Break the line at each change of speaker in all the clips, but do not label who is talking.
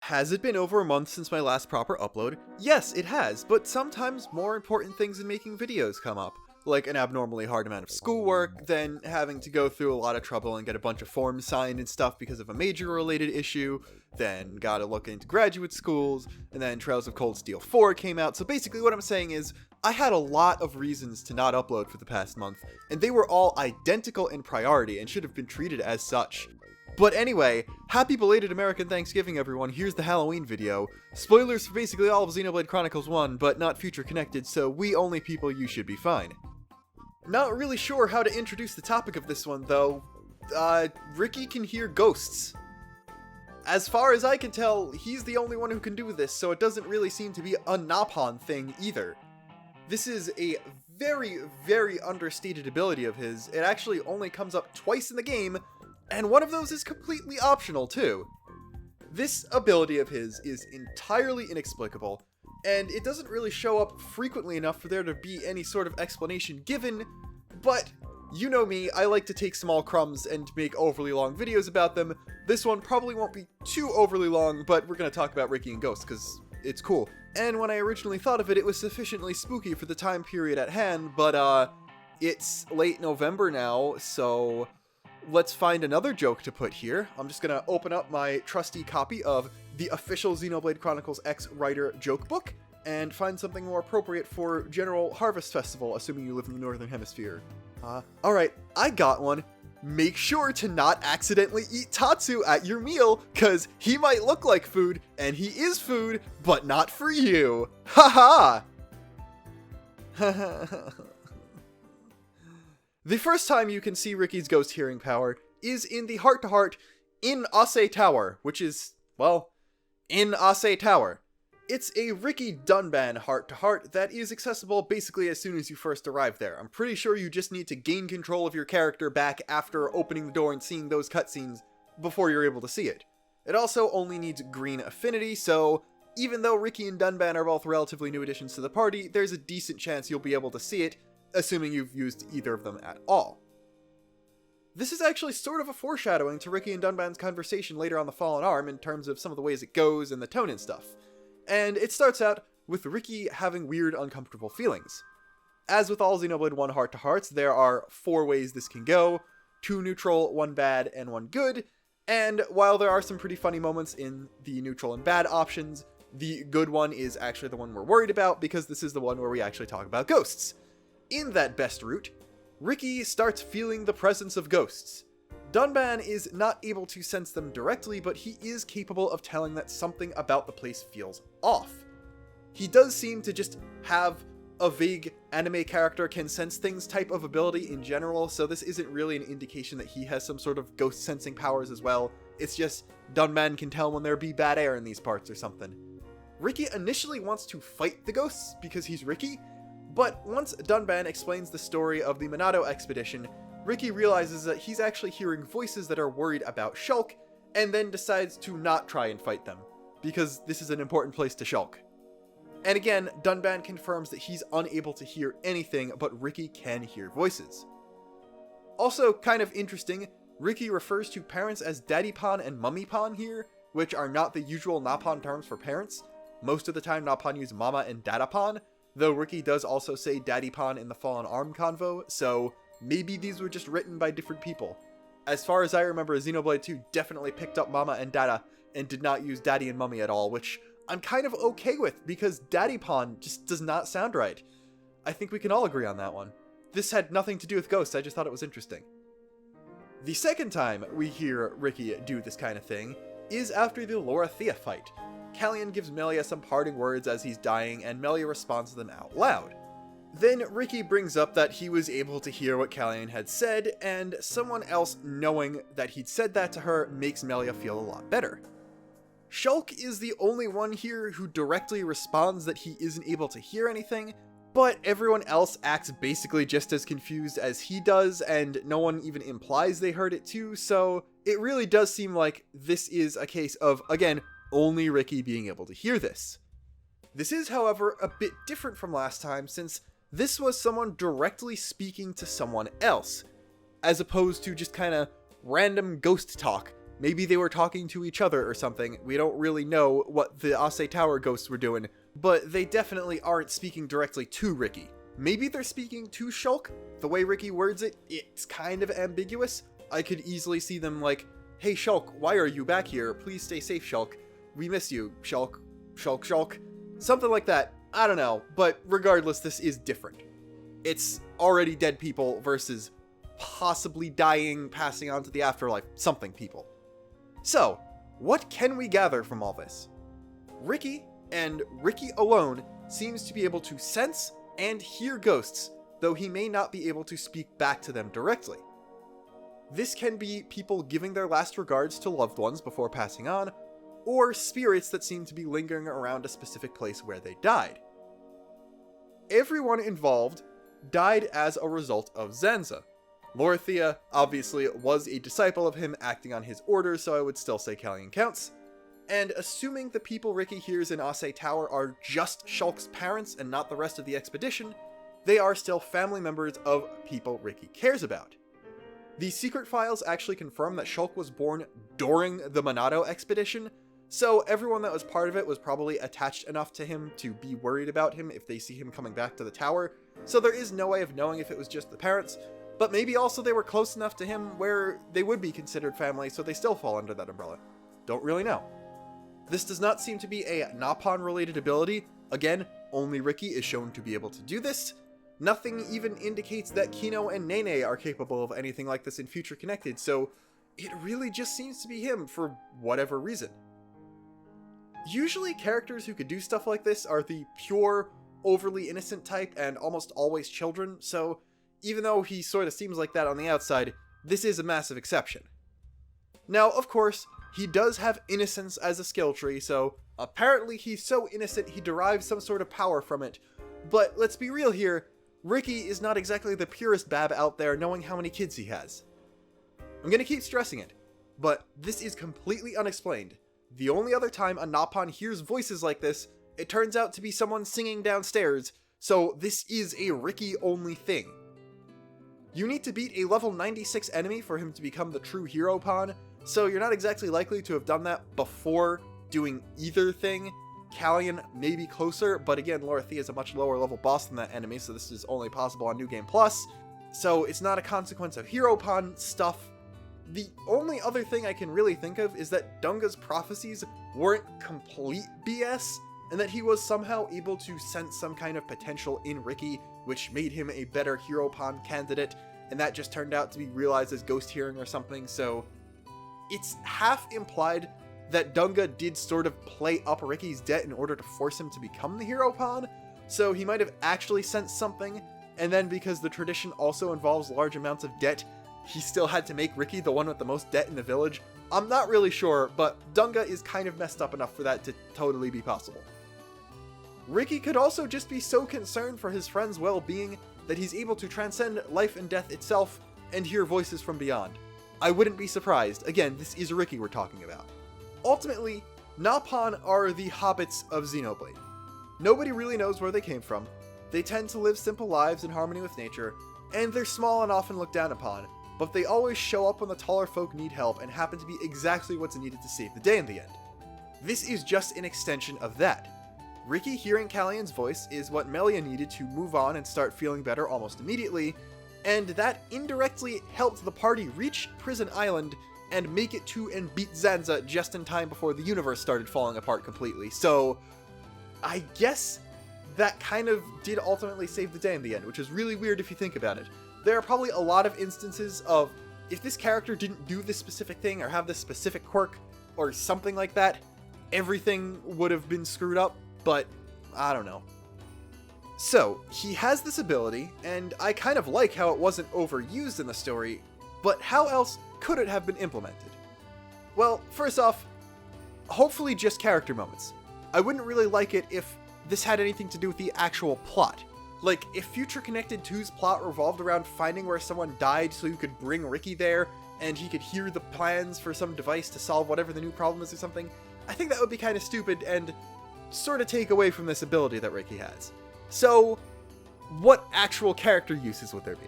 Has it been over a month since my last proper upload? Yes, it has, but sometimes more important things than making videos come up, like an abnormally hard amount of schoolwork, then having to go through a lot of trouble and get a bunch of forms signed and stuff because of a major-related issue, then gotta look into graduate schools, and then Trails of Cold Steel 4 came out. So basically what I'm saying is, I had a lot of reasons to not upload for the past month, and they were all identical in priority and should have been treated as such. But anyway, happy belated American Thanksgiving, everyone. Here's the Halloween video. Spoilers for basically all of Xenoblade Chronicles 1, but not future connected, so we only people, you should be fine. Not really sure how to introduce the topic of this one, though. Riki can hear ghosts. As far as I can tell, he's the only one who can do this, so it doesn't really seem to be a Napon thing either. This is a very, very understated ability of his. It actually only comes up twice in the game, and one of those is completely optional, too. This ability of his is entirely inexplicable, and it doesn't really show up frequently enough for there to be any sort of explanation given, but you know me, I like to take small crumbs and make overly long videos about them. This one probably won't be too overly long, but we're gonna talk about Riki and ghosts, because it's cool. And when I originally thought of it, it was sufficiently spooky for the time period at hand, but it's late November now, so let's find another joke to put here. I'm just gonna open up my trusty copy of the official Xenoblade Chronicles X Writer joke book and find something more appropriate for General Harvest Festival, assuming you live in the Northern Hemisphere. Alright, I got one. Make sure to not accidentally eat Tatsu at your meal, cause he might look like food, and he is food, but not for you. Haha! The first time you can see Riki's ghost hearing power is in the heart-to-heart in Ase Tower, which is, well, in Ase Tower. It's a Riki Dunban heart-to-heart that is accessible basically as soon as you first arrive there. I'm pretty sure you just need to gain control of your character back after opening the door and seeing those cutscenes before you're able to see it. It also only needs green affinity, so even though Riki and Dunban are both relatively new additions to the party, there's a decent chance you'll be able to see it, assuming you've used either of them at all. This is actually sort of a foreshadowing to Riki and Dunban's conversation later on the Fallen Arm in terms of some of the ways it goes and the tone and stuff. And it starts out with Riki having weird, uncomfortable feelings. As with all Xenoblade 1 heart-to-hearts, there are 4 ways this can go: 2 neutral, 1 bad, and 1 good. And while there are some pretty funny moments in the neutral and bad options, the good one is actually the one we're worried about, because this is the one where we actually talk about ghosts. In that best route, Riki starts feeling the presence of ghosts. Dunban is not able to sense them directly, but he is capable of telling that something about the place feels off. He does seem to just have a vague anime character can sense things type of ability in general, so this isn't really an indication that he has some sort of ghost sensing powers as well. It's just Dunban can tell when there be bad air in these parts or something. Riki initially wants to fight the ghosts because he's Riki, but once Dunban explains the story of the Minato expedition, Riki realizes that he's actually hearing voices that are worried about Shulk, and then decides to not try and fight them, because this is an important place to Shulk. And again, Dunban confirms that he's unable to hear anything, but Riki can hear voices. Also, kind of interesting, Riki refers to parents as Daddy-Pon and Mummy-Pon here, which are not the usual Napon terms for parents. Most of the time, Napon use Mama and Dada-Pon, though Riki does also say Daddy-Pon in the Fallen Arm convo, so maybe these were just written by different people. As far as I remember, Xenoblade 2 definitely picked up Mama and Dada and did not use Daddy and Mummy at all, which I'm kind of okay with, because Daddy-Pon just does not sound right. I think we can all agree on that one. This had nothing to do with ghosts, I just thought it was interesting. The second time we hear Riki do this kind of thing is after the Laura-Thea fight. Callion gives Melia some parting words as he's dying, and Melia responds to them out loud. Then Riki brings up that he was able to hear what Callion had said, and someone else knowing that he'd said that to her makes Melia feel a lot better. Shulk is the only one here who directly responds that he isn't able to hear anything, but everyone else acts basically just as confused as he does, and no one even implies they heard it too, so it really does seem like this is a case of, again, only Riki being able to hear this. This is, however, a bit different from last time, since this was someone directly speaking to someone else, as opposed to just kind of random ghost talk Maybe they were talking to each other or something. We don't really know what the Ase Tower ghosts were doing, but they definitely aren't speaking directly to Riki. Maybe they're speaking to Shulk. The way Riki words it, it's kind of ambiguous. I could easily see them like, hey Shulk, why are you back here? Please stay safe, Shulk. We miss you, Shulk. Shulk, Shulk. Something like that. I don't know, but regardless, this is different. It's already dead people versus possibly dying, passing on to the afterlife, something people. So, what can we gather from all this? Riki, and Riki alone, seems to be able to sense and hear ghosts, though he may not be able to speak back to them directly. This can be people giving their last regards to loved ones before passing on, or spirits that seem to be lingering around a specific place where they died. Everyone involved died as a result of Zanza. Lorithia, obviously, was a disciple of him acting on his orders, so I would still say Callion counts. And assuming the people Riki hears in Ase Tower are just Shulk's parents and not the rest of the expedition, they are still family members of people Riki cares about. The secret files actually confirm that Shulk was born during the Monado expedition, so everyone that was part of it was probably attached enough to him to be worried about him if they see him coming back to the tower, so there is no way of knowing if it was just the parents, but maybe also they were close enough to him where they would be considered family, so they still fall under that umbrella. Don't really know. This does not seem to be a Napon-related ability. Again, only Riki is shown to be able to do this. Nothing even indicates that Kino and Nene are capable of anything like this in Future Connected, so it really just seems to be him for whatever reason. Usually characters who could do stuff like this are the pure, overly innocent type and almost always children, so even though he sort of seems like that on the outside, this is a massive exception. Now, of course, he does have innocence as a skill tree, so apparently he's so innocent he derives some sort of power from it, but let's be real here, Riki is not exactly the purest bab out there knowing how many kids he has. I'm gonna keep stressing it, but this is completely unexplained. The only other time a Napon hears voices like this, it turns out to be someone singing downstairs, so this is a Riki-only thing. You need to beat a level 96 enemy for him to become the true Heropon, so you're not exactly likely to have done that before doing either thing. Callion may be closer, but again, Lorithia is a much lower level boss than that enemy, so this is only possible on New Game Plus, so it's not a consequence of Heropon stuff. The only other thing I can really think of is that Dunga's prophecies weren't complete BS, and that he was somehow able to sense some kind of potential in Riki, which made him a better Heropon candidate, and that just turned out to be realized as ghost hearing or something, so it's half implied that Dunga did sort of play up Riki's debt in order to force him to become the Heropon, so he might have actually sensed something, and then because the tradition also involves large amounts of debt, he still had to make Riki the one with the most debt in the village. I'm not really sure, but Dunga is kind of messed up enough for that to totally be possible. Riki could also just be so concerned for his friend's well-being that he's able to transcend life and death itself and hear voices from beyond. I wouldn't be surprised. Again, this is Riki we're talking about. Ultimately, Napon are the hobbits of Xenoblade. Nobody really knows where they came from. They tend to live simple lives in harmony with nature, and they're small and often looked down upon, but they always show up when the taller folk need help and happen to be exactly what's needed to save the day in the end. This is just an extension of that. Riki hearing Callion's voice is what Melia needed to move on and start feeling better almost immediately, and that indirectly helped the party reach Prison Island and make it to and beat Zanza just in time before the universe started falling apart completely. So, I guess that kind of did ultimately save the day in the end, which is really weird if you think about it. There are probably a lot of instances of, if this character didn't do this specific thing or have this specific quirk or something like that, everything would have been screwed up, but I don't know. So, he has this ability, and I kind of like how it wasn't overused in the story, but how else could it have been implemented? Well, first off, hopefully just character moments. I wouldn't really like it if this had anything to do with the actual plot. Like, if Future Connected 2's plot revolved around finding where someone died so you could bring Riki there, and he could hear the plans for some device to solve whatever the new problem is or something, I think that would be kind of stupid and sort of take away from this ability that Riki has. So, what actual character uses would there be?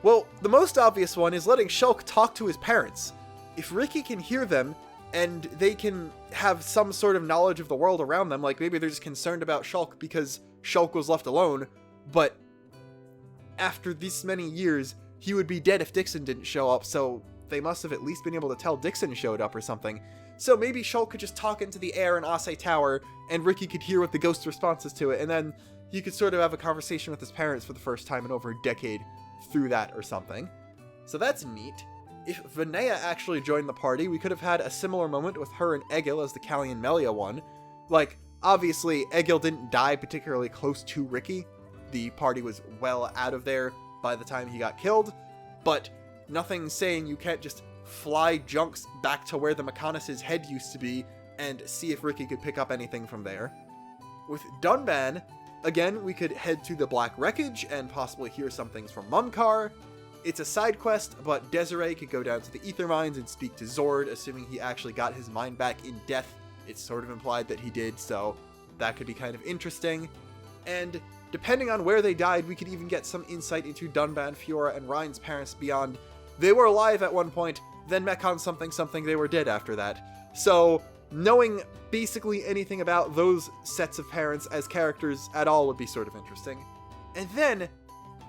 Well, the most obvious one is letting Shulk talk to his parents. if Riki can hear them, and they can have some sort of knowledge of the world around them, like maybe they're just concerned about Shulk because Shulk was left alone, but after this many years, he would be dead if Dixon didn't show up, so they must have at least been able to tell Dixon showed up or something. So maybe Shulk could just talk into the air in Ase Tower, and Riki could hear what the ghost's responses to it, and then he could sort of have a conversation with his parents for the first time in over a decade through that or something. So that's neat. If Vinaya actually joined the party, we could have had a similar moment with her and Egil as the Callion Melia one. Like, obviously, Egil didn't die particularly close to Riki. The party was well out of there by the time he got killed, but nothing's saying you can't just fly Junks back to where the Mechonis' head used to be and see if Riki could pick up anything from there. With Dunban, again, we could head to the Black Wreckage and possibly hear some things from Mumkar. It's a side quest, but Desiree could go down to the Ether Mines and speak to Zord, assuming he actually got his mind back in death. It's sort of implied that he did, so that could be kind of interesting. And depending on where they died, we could even get some insight into Dunban, Fiora, and Ryan's parents beyond they were alive at one point, then Mechon something, they were dead after that. So knowing basically anything about those sets of parents as characters at all would be sort of interesting. And then,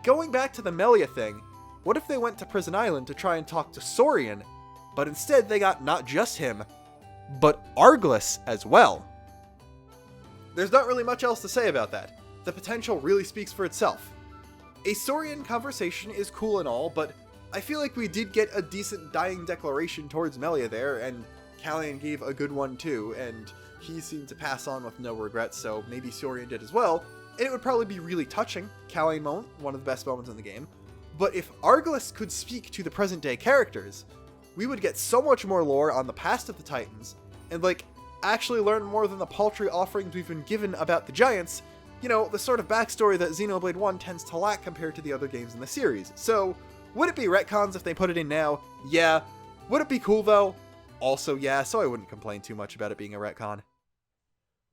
going back to the Melia thing, what if they went to Prison Island to try and talk to Saurian, but instead they got not just him, but Arglys as well? There's not really much else to say about that. The potential really speaks for itself. A Saurian conversation is cool and all, but I feel like we did get a decent dying declaration towards Melia there, and Callion gave a good one too, and he seemed to pass on with no regrets, so maybe Saurian did as well, and it would probably be really touching. Callion moment, one of the best moments in the game. But if Arglys could speak to the present day characters, we would get so much more lore on the past of the Titans, and like, actually learn more than the paltry offerings we've been given about the Giants, you know, the sort of backstory that Xenoblade 1 tends to lack compared to the other games in the series. So, would it be retcons if they put it in now? Yeah. Would it be cool though? Also yeah, so I wouldn't complain too much about it being a retcon.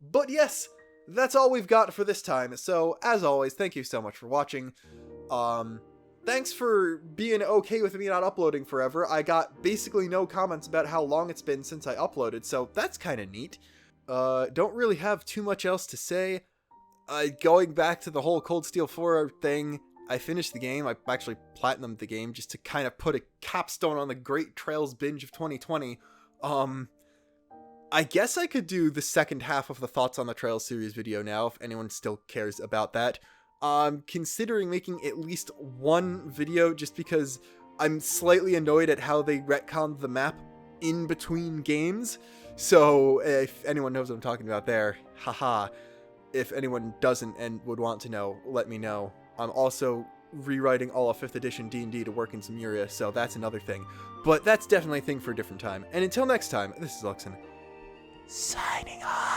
But yes, that's all we've got for this time, so as always, thank you so much for watching. Thanks for being okay with me not uploading forever. I got basically no comments about how long it's been since I uploaded, so that's kind of neat. Don't really have too much else to say. Going back to the whole Cold Steel 4 thing, I finished the game. I actually platinumed the game just to kind of put a capstone on the Great Trails binge of 2020. I guess I could do the second half of the Thoughts on the Trails series video now, if anyone still cares about that. I'm considering making at least one video just because I'm slightly annoyed at how they retconned the map in between games. So if anyone knows what I'm talking about there, haha. If anyone doesn't and would want to know, let me know. I'm also rewriting all of 5th edition D&D to work in Zemuria, so that's another thing. But that's definitely a thing for a different time. And until next time, this is Luxin, signing off.